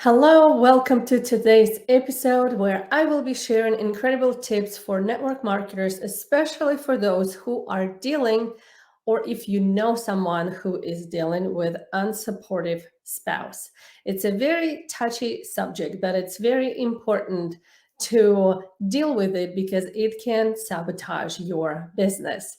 Hello, welcome to today's episode where I will be sharing incredible tips for network marketers, especially for those who are dealing or if you know someone who is dealing with unsupportive spouse. It's a very touchy subject, but it's very important to deal with it because it can sabotage your business.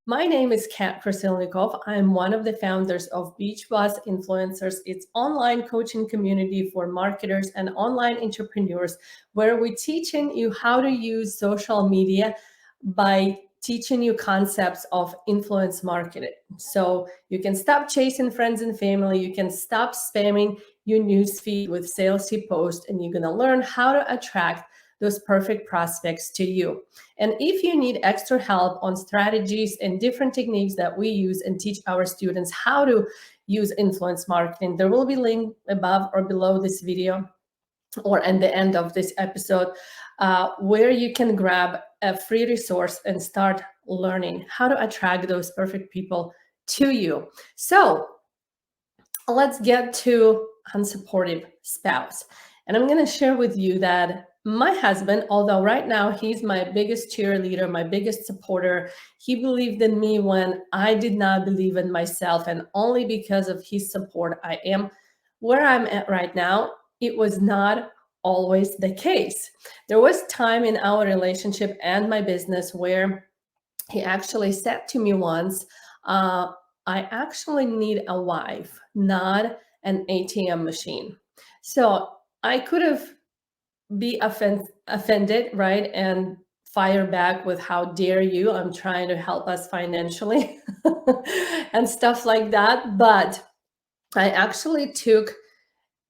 My name is Kat Krasilnikov. I'm one of the founders of Beach Bus Influencers. It's online coaching community for marketers and online entrepreneurs where we're teaching you how to use social media by teaching you concepts of influence marketing. So you can stop chasing friends and family, you can stop spamming your newsfeed with salesy posts, and you're going to learn how to attract those perfect prospects to you. And if you need extra help on strategies and different techniques that we use and teach our students how to use influence marketing, there will be a link above or below this video or at the end of this episode where you can grab a free resource and start learning how to attract those perfect people to you. So let's get to unsupportive spouse. And I'm going to share with you that my husband, although right now he's my biggest cheerleader, my biggest supporter, he believed in me when I did not believe in myself. And only because of his support, I am where I'm at right now. It was not always the case. There was time in our relationship and my business where he actually said to me once, I actually need a wife, not an ATM machine. So I could have offended, right? And fire back with how dare you, I'm trying to help us financially and stuff like that. But I actually took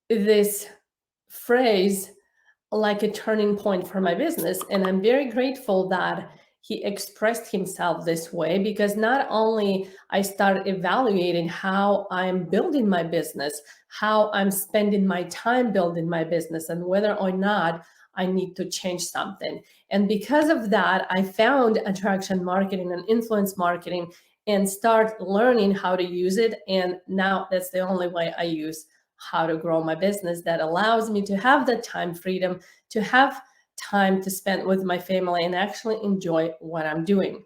this phrase like a turning point for my business. And I'm very grateful that he expressed himself this way because not only I started evaluating how I'm building my business, how I'm spending my time building my business, and whether or not I need to change something. And because of that, I found attraction marketing and influence marketing and start learning how to use it. And now that's the only way I use how to grow my business that allows me to have the time freedom, to have time to spend with my family and actually enjoy what I'm doing.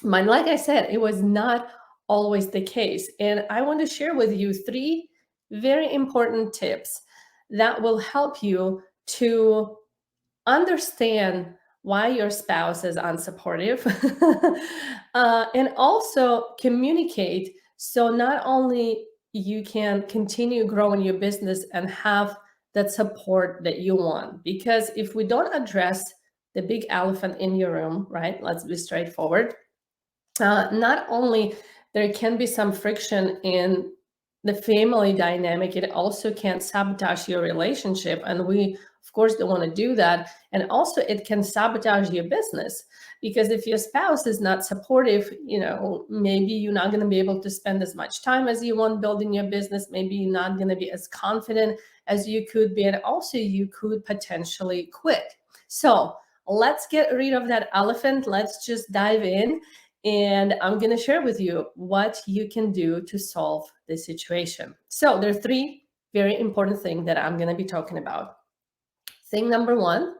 But like I said, it was not always the case. And I want to share with you three very important tips that will help you to understand why your spouse is unsupportive and also communicate so not only you can continue growing your business and have that support that you want. Because if we don't address the big elephant in your room, right, let's be straightforward, not only there can be some friction in the family dynamic, it also can sabotage your relationship. And we, of course, don't want to do that. And also, it can sabotage your business because if your spouse is not supportive, maybe you're not going to be able to spend as much time as you want building your business. Maybe you're not going to be as confident as you could be. And also, you could potentially quit. So, let's get rid of that elephant. Let's just dive in and I'm going to share with you what you can do to solve this situation. So there are three very important things that I'm going to be talking about. Thing number one,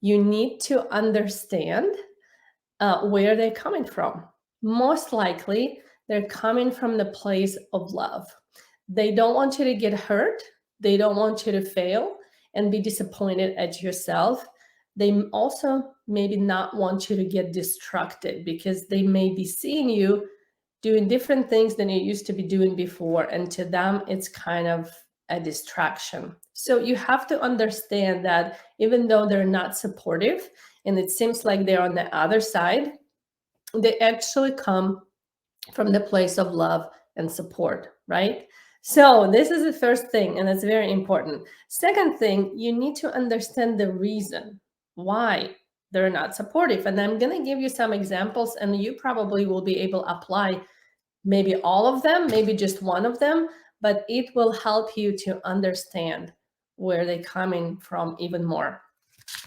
you need to understand where they're coming from. Most likely, they're coming from the place of love. They don't want you to get hurt. They don't want you to fail and be disappointed at yourself. They also maybe not want you to get distracted because they may be seeing you doing different things than you used to be doing before. And to them, it's kind of a distraction. So you have to understand that even though they're not supportive and it seems like they're on the other side, they actually come from the place of love and support, right? So this is the first thing, and it's very important. Second thing, you need to understand the reason why they're not supportive. And I'm going to give you some examples, and you probably will be able to apply maybe all of them, maybe just one of them, but it will help you to understand where they're coming from even more.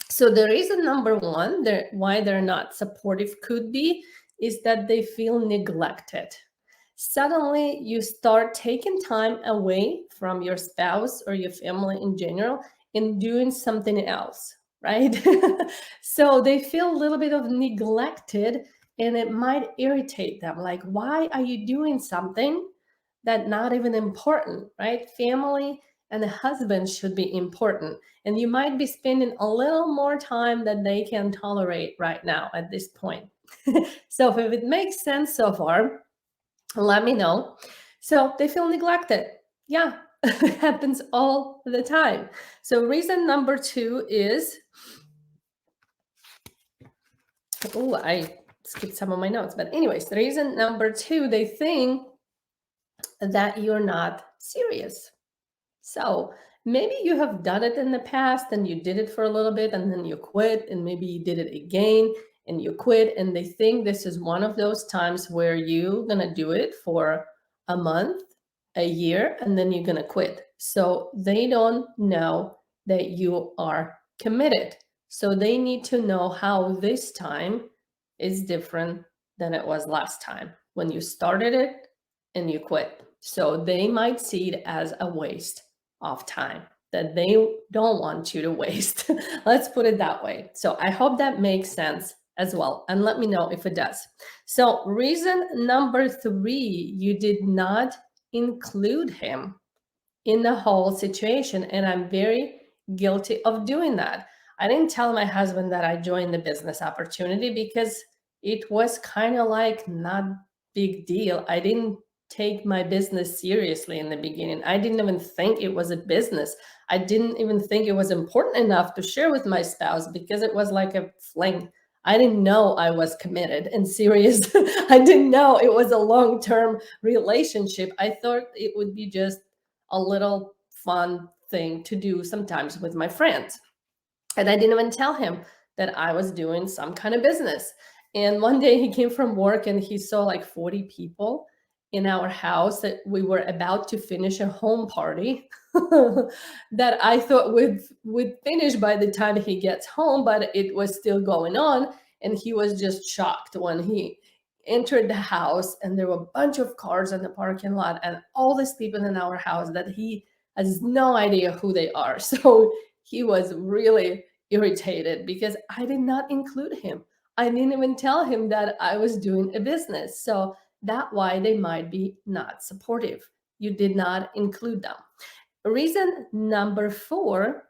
So the reason number one, why they're not supportive could be is that they feel neglected. Suddenly, you start taking time away from your spouse or your family in general and doing something else, right? So they feel a little bit of neglected, and it might irritate them. Like, why are you doing something that not even important, right? Family and the husband should be important. And you might be spending a little more time than they can tolerate right now at this point. So if it makes sense so far, let me know. So they feel neglected. Yeah, it happens all the time. So reason number two is, oh, I skipped some of my notes. But anyways, reason number two, they think that you're not serious. So maybe you have done it in the past and you did it for a little bit and then you quit, and maybe you did it again and you quit, and they think this is one of those times where you're going to do it for a month, a year, and then you're going to quit. So they don't know that you are committed. So they need to know how this time is different than it was last time when you started it and you quit. So they might see it as a waste of time that they don't want you to waste. Let's put it that way. So I hope that makes sense as well. And let me know if it does. So, reason number three, you did not include him in the whole situation. And I'm very guilty of doing that. I didn't tell my husband that I joined the business opportunity because it was kind of like not big deal. I didn't take my business seriously in the beginning. I didn't even think it was a business. I didn't even think it was important enough to share with my spouse because it was like a fling. I didn't know I was committed and serious. I didn't know it was a long-term relationship. I thought it would be just a little fun thing to do sometimes with my friends. And I didn't even tell him that I was doing some kind of business. And one day he came from work and he saw like 40 people in our house that we were about to finish a home party that I thought would finish by the time he gets home, but it was still going on. And he was just shocked when he entered the house and there were a bunch of cars in the parking lot and all these people in our house that he has no idea who they are. So he was really irritated because I did not include him. I didn't even tell him that I was doing a business. So that's why they might be not supportive. You did not include them. Reason number four,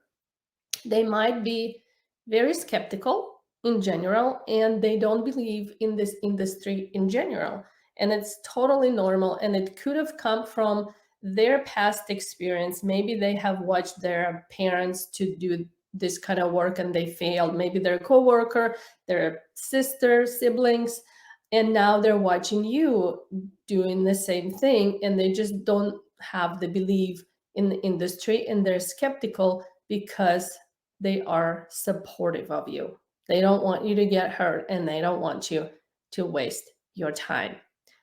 they might be very skeptical in general and they don't believe in this industry in general. And it's totally normal. And it could have come from their past experience. Maybe they have watched their parents to do this kind of work and they failed. Maybe their coworker, their sister, siblings, and now they're watching you doing the same thing and they just don't have the belief in the industry and they're skeptical because they are supportive of you. They don't want you to get hurt and they don't want you to waste your time.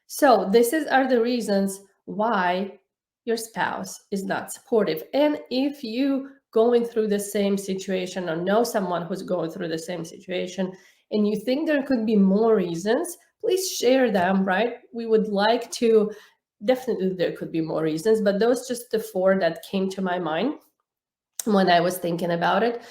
So, are the reasons why your spouse is not supportive. And if you going through the same situation or know someone who's going through the same situation and you think there could be more reasons, please share them, right? We would like to, definitely there could be more reasons, but those just the four that came to my mind when I was thinking about it.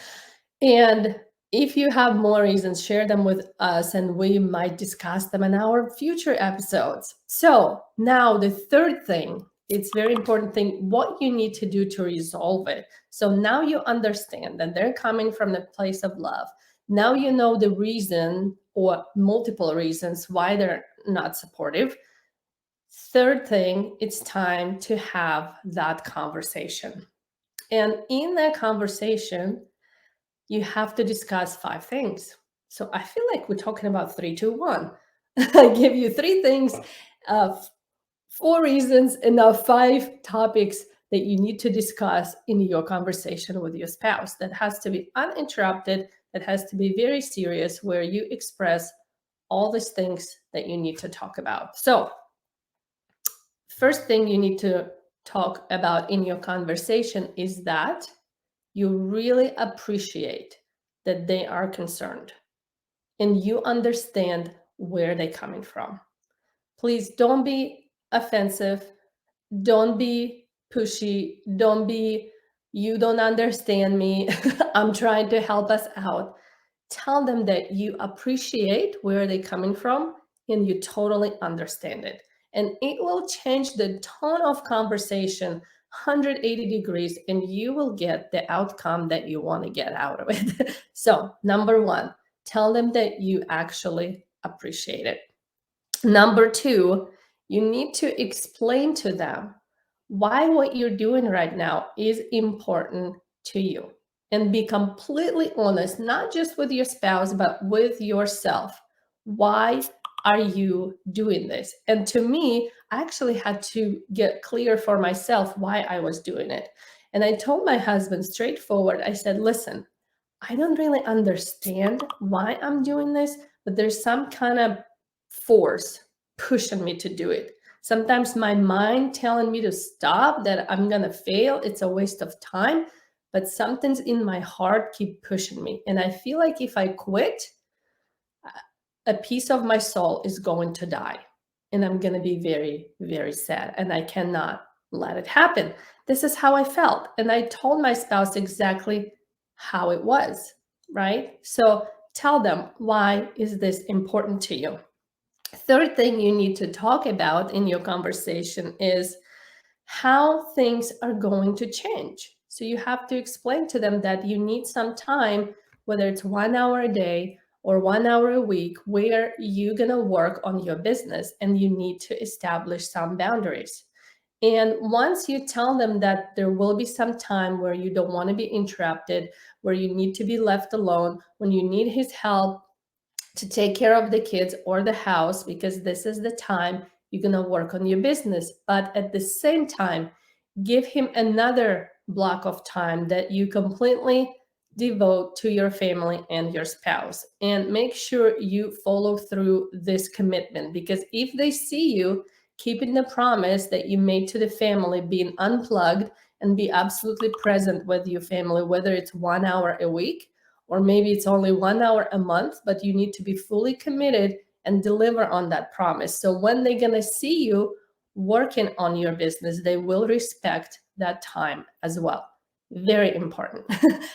And if you have more reasons, share them with us and we might discuss them in our future episodes. So now the third thing, it's very important thing, what you need to do to resolve it. So now you understand that they're coming from the place of love. Now you know the reason or multiple reasons why they're not supportive. Third thing, it's time to have that conversation. And in that conversation, you have to discuss five things. So I feel like we're talking about three, two, one. I give you three things, uh, four reasons, and now five topics that you need to discuss in your conversation with your spouse. That has to be uninterrupted, that has to be very serious, where you express all these things that you need to talk about. So, first thing you need to talk about in your conversation is that you really appreciate that they are concerned and you understand where they're coming from. Please don't be offensive. Don't be pushy. Don't be, you don't understand me. I'm trying to help us out. Tell them that you appreciate where they're coming from and you totally understand it. And it will change the tone of conversation 180 degrees and you will get the outcome that you want to get out of it. So, number one, tell them that you actually appreciate it. Number two, you need to explain to them why what you're doing right now is important to you and be completely honest, not just with your spouse, but with yourself. Why are you doing this? And to me, I actually had to get clear for myself why I was doing it. And I told my husband straightforward, I said, listen, I don't really understand why I'm doing this, but there's some kind of force pushing me to do it. Sometimes my mind telling me to stop, that I'm going to fail, it's a waste of time, but something's in my heart keep pushing me. And I feel like if I quit, a piece of my soul is going to die. And I'm going to be very, very sad. And I cannot let it happen. This is how I felt. And I told my spouse exactly how it was, right? So tell them, why is this important to you? Third thing you need to talk about in your conversation is how things are going to change. So you have to explain to them that you need some time, whether it's 1 hour a day or 1 hour a week, where you're going to work on your business and you need to establish some boundaries. And once you tell them that there will be some time where you don't want to be interrupted, where you need to be left alone, when you need his help to take care of the kids or the house, because this is the time you're going to work on your business. But at the same time, give him another block of time that you completely devote to your family and your spouse. And make sure you follow through this commitment, because if they see you keeping the promise that you made to the family, being unplugged and be absolutely present with your family, whether it's 1 hour a week or maybe it's only 1 hour a month, but you need to be fully committed and deliver on that promise. So when they're going to see you working on your business, they will respect that time as well. Very important.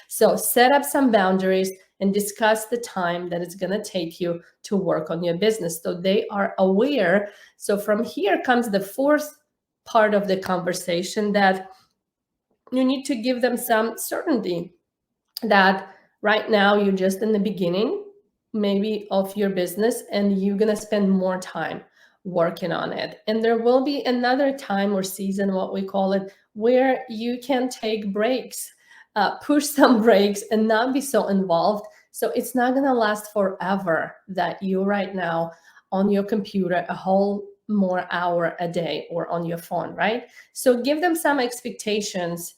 So set up some boundaries and discuss the time that it's going to take you to work on your business so they are aware. So from here comes the fourth part of the conversation, that you need to give them some certainty that right now you're just in the beginning maybe of your business and you're going to spend more time working on it, and there will be another time or season, what we call it, where you can take breaks, push some breaks and not be so involved. So it's not going to last forever that you right now on your computer a whole more hour a day or on your phone, right? So give them some expectations,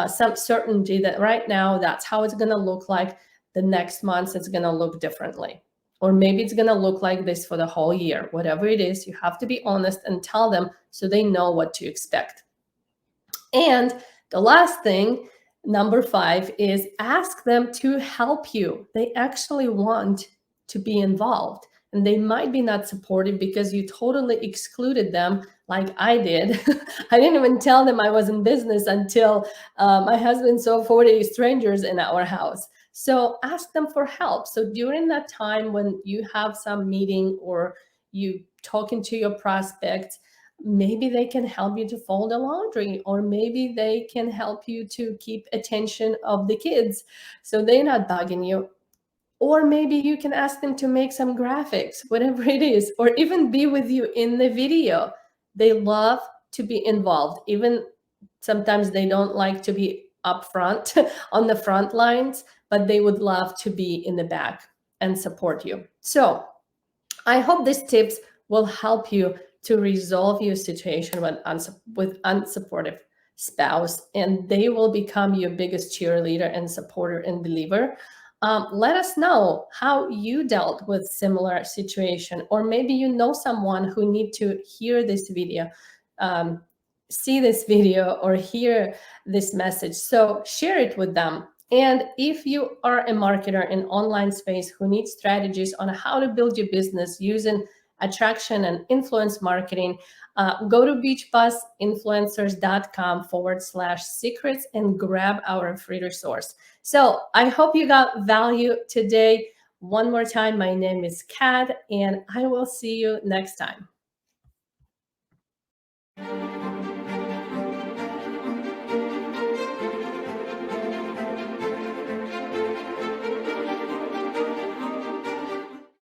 some certainty that right now that's how it's going to look like. The next month it's going to look differently, or maybe it's going to look like this for the whole year. Whatever it is, you have to be honest and tell them so they know what to expect. And the last thing, number 5, is ask them to help you. They actually want to be involved, and they might be not supportive because you totally excluded them like I did. I didn't even tell them I was in business until my husband saw 40 strangers in our house. So ask them for help. So during that time when you have some meeting or you talking to your prospects, maybe they can help you to fold the laundry, or maybe they can help you to keep attention of the kids so they're not bugging you. Or maybe you can ask them to make some graphics, whatever it is, or even be with you in the video. They love to be involved. Even sometimes they don't like to be up front on the front lines, but they would love to be in the back and support you. So I hope these tips will help you to resolve your situation with unsupportive spouse, and they will become your biggest cheerleader and supporter and believer. Let us know how you dealt with similar situation, or maybe you know someone who need to hear this video, see this video, or hear this message. So share it with them. And if you are a marketer in online space who needs strategies on how to build your business using attraction and influence marketing, go to beachbussinfluencers.com/secrets and grab our free resource. So I hope you got value today. One more time, my name is Kat, and I will see you next time.